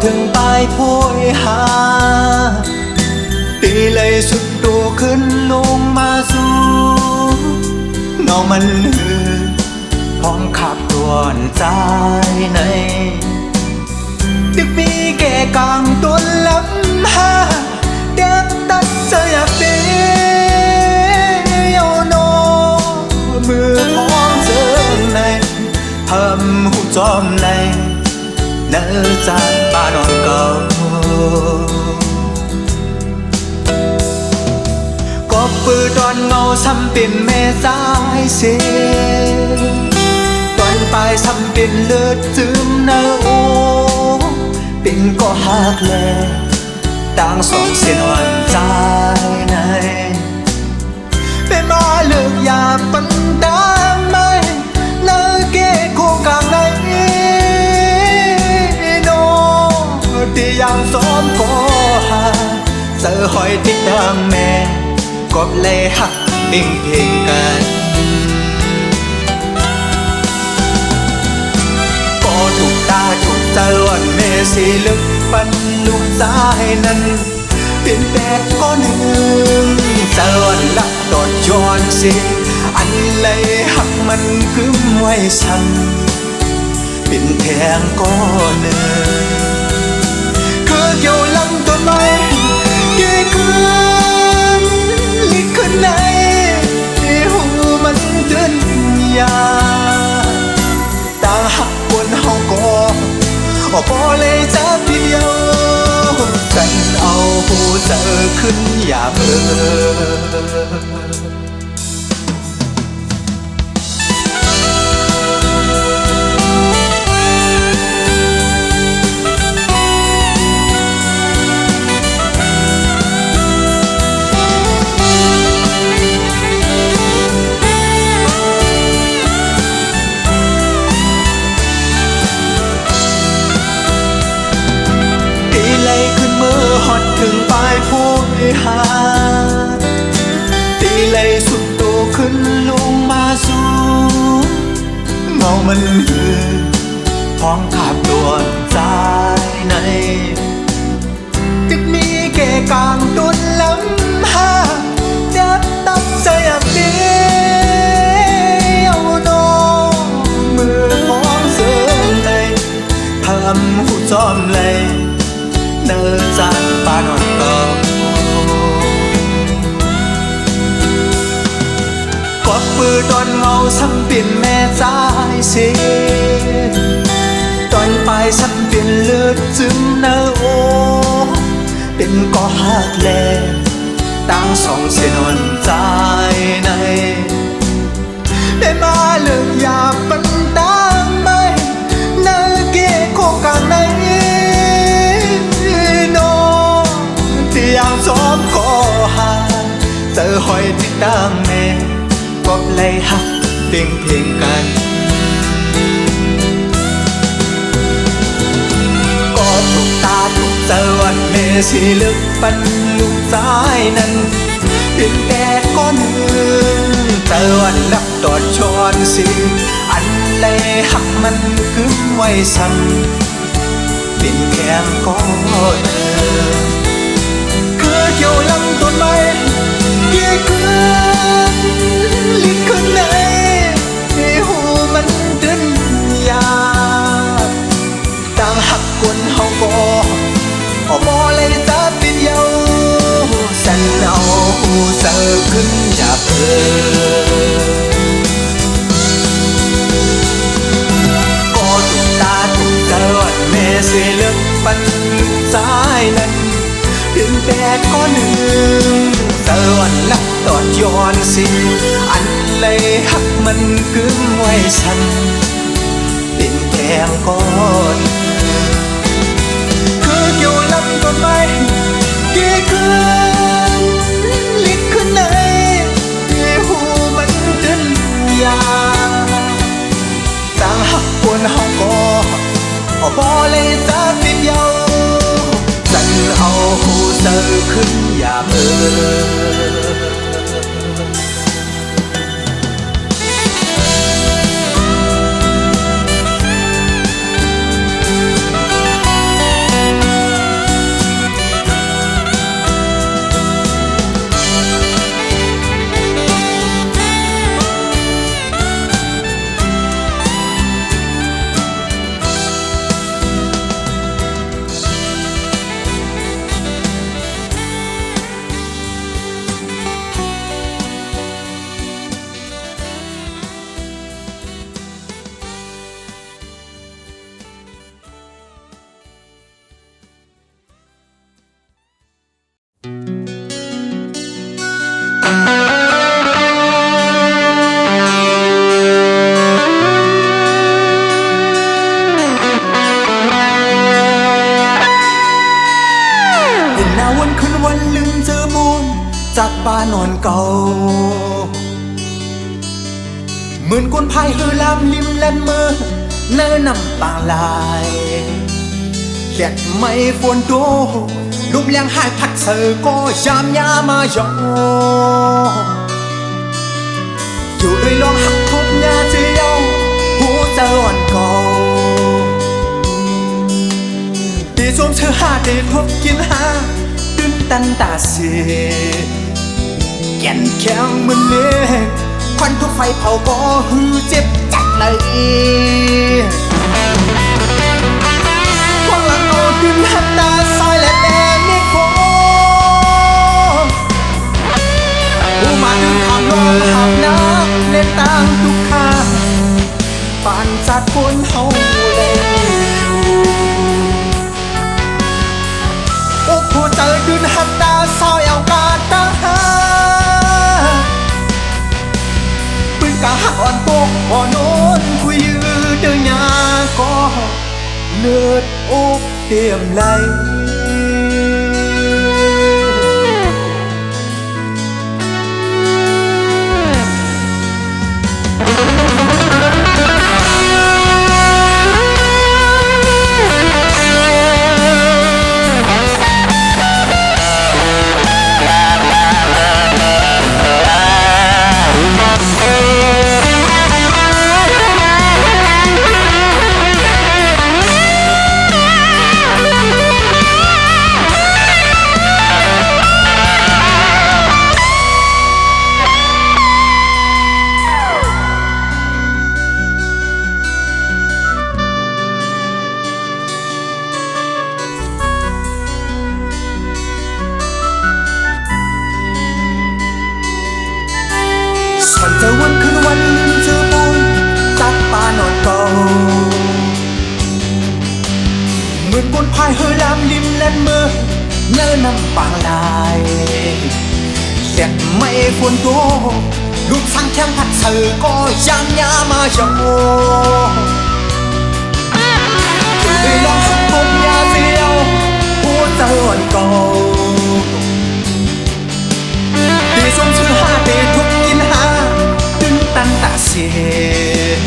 ถึงปลายโพยหาตีเลยสุดตัวขึ้นลงมาสู่น้ ามันหือพร้อมขับตัวนใจในดึกมีแก่กลางตัวลำหาเด็กตัดเสียเดียวโนมือพร้อมเจอในทำหูจอมในเนื้อจานบ้านนอนเก่าก็ปือตอนเงาซ้ำเป็นแม่สายเสียตอนปลายซ้ำเป็นเลือดซึมเนื้อโอเป็นก็หักแลต่างสองเสียนวันใจในเป็นมาเลือกยาปันตาไม่เลิกเกะโคกลางในโนที่ยังซ้อมก็หาเสือหอยติดตามแม่กบเลยหักดิ่งเพลงกันก็ถูกตาถูกใจวันเมสีลึกปันลูกสายนั้นเป็นแปดก้อนหนึ่งสวันละตอดย้อนสิอันเลยหักมันกึ้มไว้ซ้ำเป็นแทงก้อนหนึ่งคือเกี่ยวลำต้นไม้เกี่ยคืนลิดขึ้นในหูมันเดินยาต่างหักบนเฮาก็พอเลยจะเดียวกันเอาหูเจอขึ้นอย่าเพ้ฮอดถึงปลายผู้หาตีเลยสุดโตขึ้นลงมาสู่เงามันหือพร้อมขาบตัวใจในจึกมีแก่กลางตุนลำหาเด็บตับเสียบเดียวโนมือพร้อมเสื่อมเลยทำหูจอมเลยเนื้อจานบ้านนอนเก่าก็ปือตอนเงาซ้ำเป็นแม่ใจเสียตอนปลายซ้ำเป็นเลือดซึมเนื้อโอเป็นก็หักแลต่างสองเสียนอนใจในได้มาเลือกยาปันตามไม่เนื้อเกะโคกลางในที่ยังซ้อมก็หาเจอหอยติดตามแม่กบเลยหักเพียงเพียงกันก็ถูกตาถูกเจอวันเมสีลึกปันลูกสายนั้นเป็นแต่ก้อนหนึ่งเจอวันนับตอดช้อนสิอันเลยหักมันกึ้มไว้ซ้ำเป็นแค่ก้อนหนึ่งเกี่ยวลำต้นไม้เกี่ยคืนลิดขึ้นในหูมันเดินยาต่างหักกวนเฮาก็พอเลยจะติดเยาสันเอาหูเจอขึ้นอย่าเพ้อก็ถูกตาถูกเจอวันเมสีเลือกปันลูกสายนั้นเป็นแปดก้อนหนึ่งเจอวันละตอดย้อนสิอันเลยหักมันกึ้มไว้ฉันเป็นแก้มก้อนคือเกี่ยวลำต้นไม้เกี่ยคืนลิดขึ้นในหูมันเดินยาต่างหักปวนเฮาก็พอเลยจะติดเยาสันเอาหูเจอขึ้นอย่าเพ้อ อนเก่าเหมือนคนพายเรือลำริมแลนมือเนื้อน้ำปางลายแดดไม่ฝนโดลมแรงหายพัดเธอก็ยามยามายออยู่เลยลองหักทุบยาเจียวหัวใจอ่อนเก่าตีสวมเธอหาตีทบกินหาดึงตันตาเสียแก่นแข็งเหมือนเล็กควันทุกไฟเผาก็หือเจ็บจัดเลยพวกหลังเอาดึงหักตาซอยและแดงนี่โฟผู้มาดึงคำลงหักน้ำเล่นต่างทุกข้างปานจากคนเฮาเลยโอ้ผู้เจอดึงหักตาซอยเอากาตาหาปืนกะหักอ่อนโปกบ่โน้นคุยยือเดินยาก็เลือดอกเตรียมไหลฉันจะวันคืนวันเจอปูนตัดป่านอนเก่าเหมือนคนพายเรือลำริมแลนมือเนื้อน้ำปางลายเสียดไม่ฝนโตลูกสั่งแข้งพัดเสือก็ยังยามายอเคยลองหักผมยาเสียวหัวใจอ่อนเก่าตีสมชื่อหาตีทุกกินหาดึงตันตาเสีย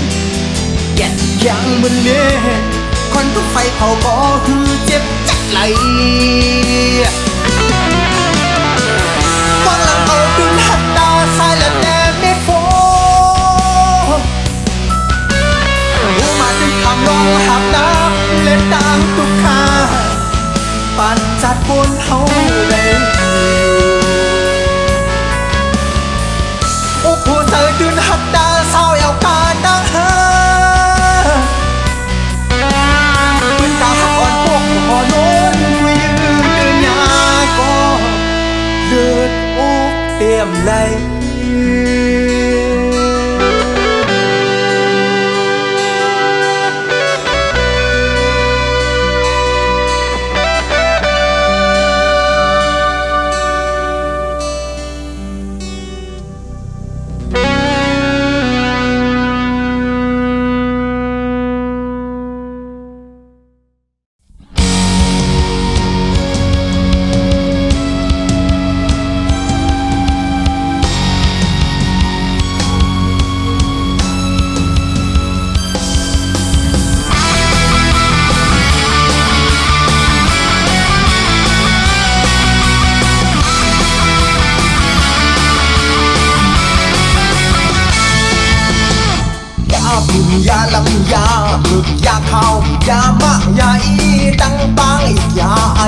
แก่นยังเหมือนเล็กควันทุกไฟเผาก็คือเจ็บจัดไหลฟังหลังเอาดึงหักตาสายและแดงไม่โฟผู้มาดึงคำลองหักน้ำเล่นต่างทุกข้าปั่นจัดบนเฮาเลยโอ้ผู้เธอดึงหักตาเศร้าเอากาดังหาปืนกาหักอ่อนพวกหัวโน้นวิวเดินยาก็เลือดอกเตรียมไหลยาลำยาบึกยาเข้ายามะยาอีตั้งปางอีกยาไอ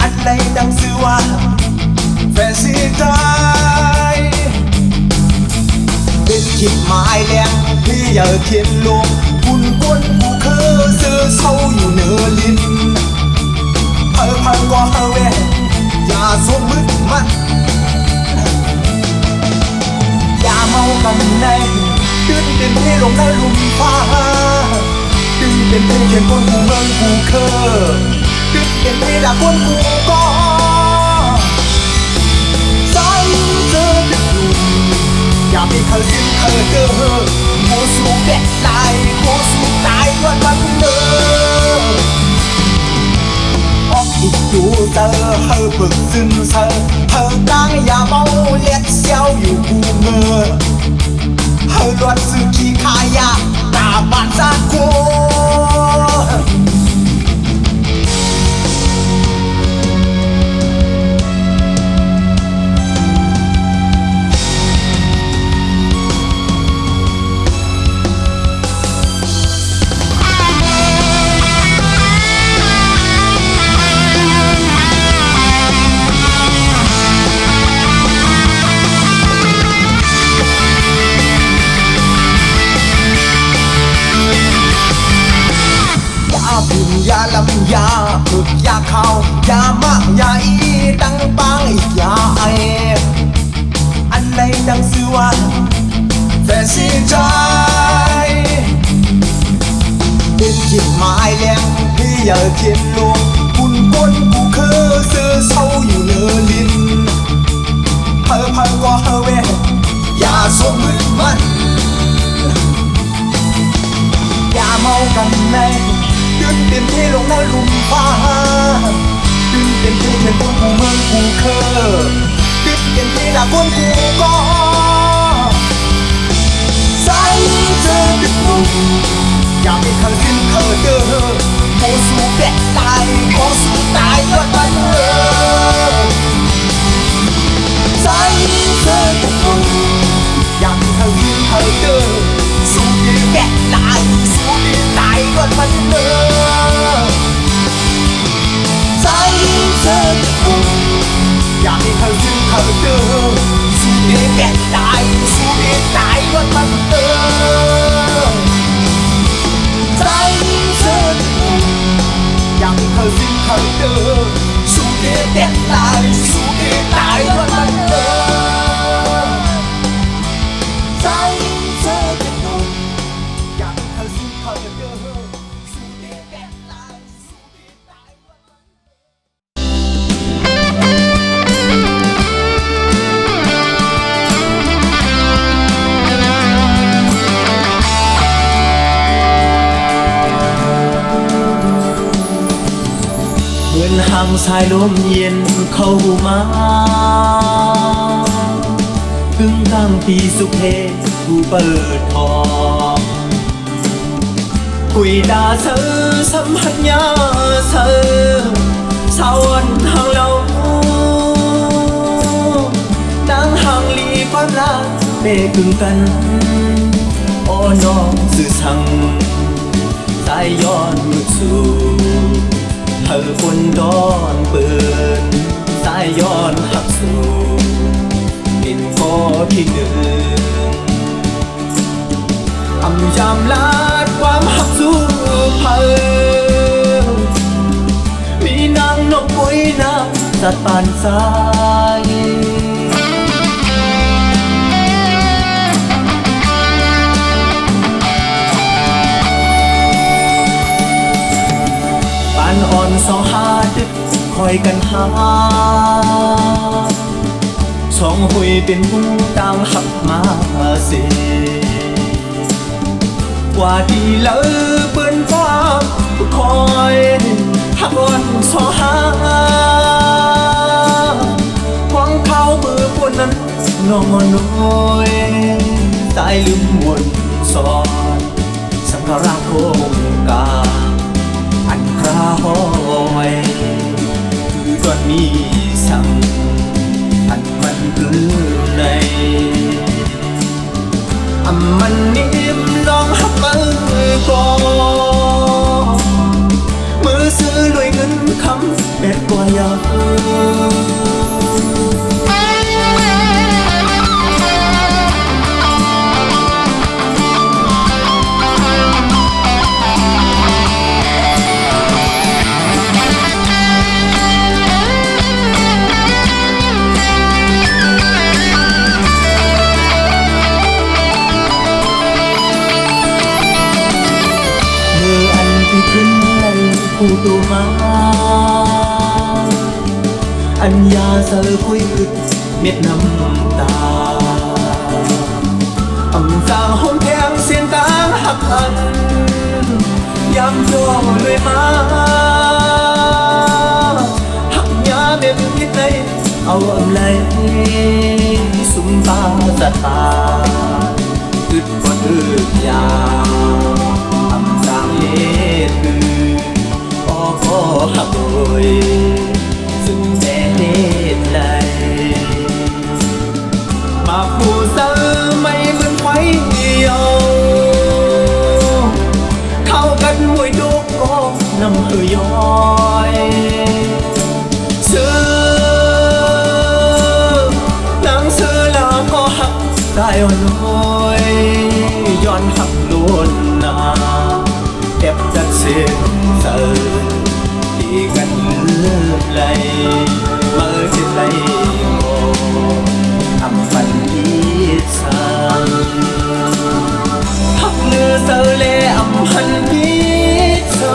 อันใดดังสื่อว่าแฟนซีใจเป็นคิดหมายแรงที่อย่าเขียนลงคุณกวนผู้เคยซื้อเศร้าอยู่เนื้อลิ้นพังก็เวอย่าสวมมือมันอย่าเมากันในดึงเป็นที่ลงในลุมฟ้าดึงเป็นที่เขียนคนกูเมืองกูเคยดึงเป็นที่ด่าคนกูก็ใส่เจอดึกลุ่มอย่ามีเธอสิ้นเธอเจอโมสูแบกลายโมสูตายวันวันเดิมออกอีกตัว giờ hơi bực dưng sờ hơi đang nhà bao liệt xeoอยู่กูเงอhơi loạt sự kỳ khai ya cả bạn ra côยาลำยาฝึกยาเข้ายามากยาอีดังบางอีกยาไออันไหนดังสื่อว่าแฟนสีใจเป็นจิตหมายแรงพี่อย่าเขียนลวงคุณคนกูคือซื้อเศร้าอยู่เนื้อลิ้นเพอก็เฮเวอย่าสวมมือมันอย่าเมากันในดึงเต็มที่ลงในหลุมฟ้าดึงเต็มที่เป็นคนกูเมืองกูเคอดึงเต็มที่ละคนกูก็ใส่เจอดึกนุ่มอย่าไม่เคยสิ้นเคยเจอโมสู้แบกตายโมสู้ตายยอดมันใส่เจอดึกนุ่มอย่าไม่เคยสิ้นเคยเจอสู้ดีแบกตายสู้ดีตายยอดมันอยากให้เธอซึ่งเธอเจอสู้ดีแก่ตายสู้ดีตายว่ามันเติมใจเธออยากให้เธอซึ่งเธอเจอสู้ดีแก่ตายสู้ดีตายว่ามันเติมใจเธออยากให้เธอซึ่งเธอเจอสู้ดีแก่ตายสู้ดีตายว่ามันเหมือนห่างสายลมเย็นเข้ามาถึงทางที่สุขเพกูเปิดทองคุยด่าเธอสัมผัสยาเธอสาวันห่างเรานั่งห่างลีความรักเปกึ่งกันอ้อน้องสื่อสั่งสายย้อนมือสู่เธอคนดอนเปิดสายย้อนหักสู่เป็นข้อที่หนึ่งอำยำลาดความหักสู่เธอมีนางนกปุ้ยนางสัตว์ปานสายอ่อนสองหาดึกคอยกันหาสองหุยเป็นผู้ต่างหักมาเสียว่าดีเลยเปิ้นฟ้าคอยหักอ่อนสองหาหวังเข้ามือคนนั้นนอนน้อยตายลืมมวนสอนสังขารโครงการอันคราหอยคือก่อนมีสั่งอันมันคือในมันนิ่มลองหักมือก่อนมือซื้อด้วยเงินคำแบบกว่ายาขึ้นเลยผู้ตัวมาอัญญาเสือคุยอึดเม็ดน้ำตาอำจางห้องแทงเสียงต่างหักอันย้ำย่อเลยมาหัก ถาอึดบ่ถึกยาทำสร้างเหตุคือพอหักโดยซึ่งแม่เหตุใดมาผู้เสือไม่เหมือนไฟเดียวเข้ากันมวยดุกก็น้ำหือย้อยเสือนางเสือแล้วก็หักตายอ่อนน้อยย้อนหักล้วนนาเก็บจัดเสียงเสือดีกันไหลเมื่อที่ไหลโง่ทำฝันดีสังหักเลือเสือเล่อำพันดีสั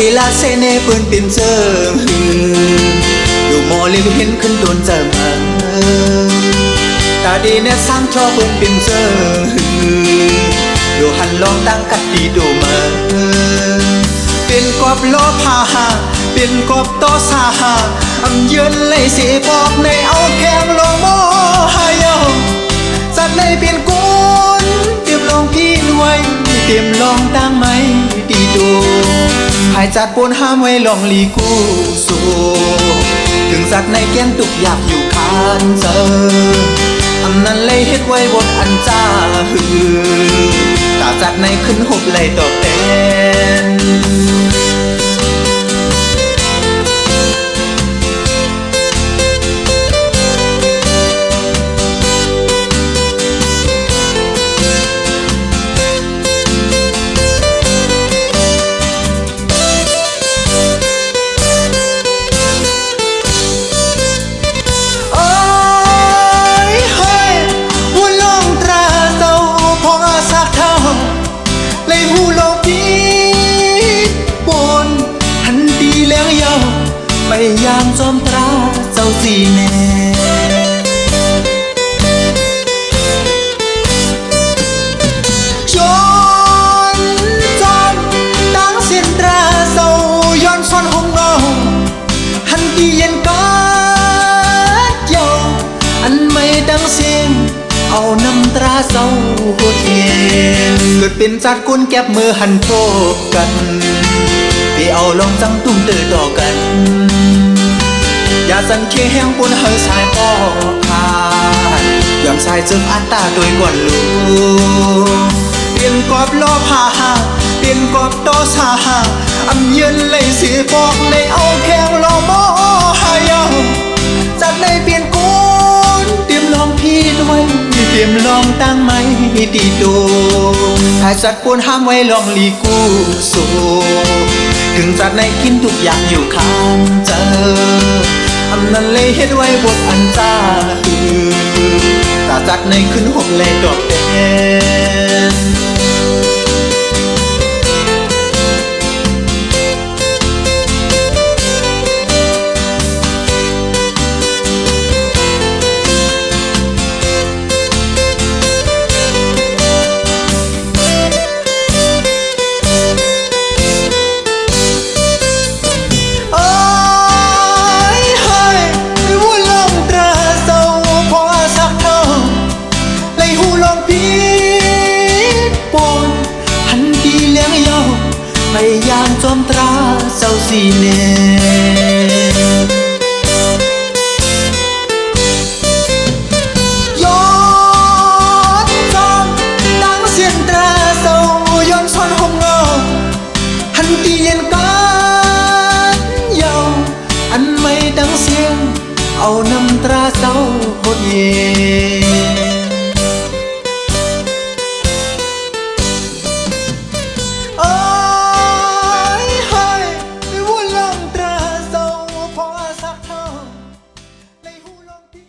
ดีลาเซเนเปิ้นเป็นเจิงอยู่มอลิเห็นขึ้นโดนเจิงตาดีเนี่ยสร้างชอเปิ้นเป็นเจิงอยู่หันลองตั้งกัดดีดูมาเป็นกอบล้อพาหาเป็นกอบต่อสาหาอำเยือนเลยสิบอกในเอาแข้งลงมอหายาสัตว์ในเป็นกุนเตรียมลองพี่รวยเตรียมลองตั้งไม้ดีดูหายจัดปนห้ามไว้ลองลีกูสู้ถึงสัตว์ในแก้นตุกอยากอยู่คานเจออำนั้นเลยเฮ็ดไว้บนอันจ้าหือตาจัดในขึ้นหกเลยตอบแทนยามจอมตราเจ้าสีแน่ย้อนจอมตั้งเส้นตราเจ้าย้อนซ่อนห้องเงาหันดีเย็นกาดเยาอันไม่ดังเสียงเอาน้ำตราเจ้าเทียนเกิดเป็นจัดกุนแก็บมือหันโทกกันพี่เอาลองจังตุ้มเตอต่อกันอย่าสันเคแห้งปนเฮอสายพ่อพานอย่างสายจึงอัตตาโดยก่อนลูเปลี่ยนกอบล้อพาหาเปลี่ยนกอบต่อสาหาอำเยือนเลยสิบอกในเอาแข้งลอมอหายาจัดในเปลี่ยนกุนเตรียมลองพี่ด้วยเตรียมลองตั้งไม้ดีดูหายสัตว์ปนห้ามไว้ลองลีกูสู้ถึงจัดในกินทุกอย่างอยู่ข้างเจออำนั้นเลยเฮ็ดไว้บทอันจ้าตาจัดในขึ้นหกเลยดอกแดง สิแน่ย้อนจองดังเสียงตราเศร้าย้อนซ้อนห้องเงาหันตีเย็นกันยาวอันไม่ดังเสียงเอาน้ำตราเศร้าหดเย็นเอ้ยเฮ้ยไม่วุ่นลองตราเศร้าพอสักเท่าในหูลองพี่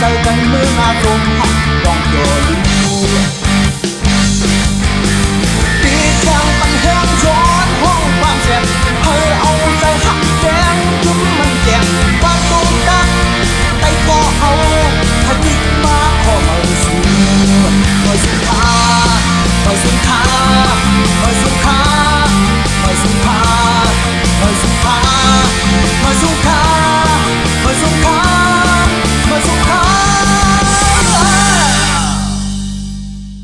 ใจกันเมื่อมาตรง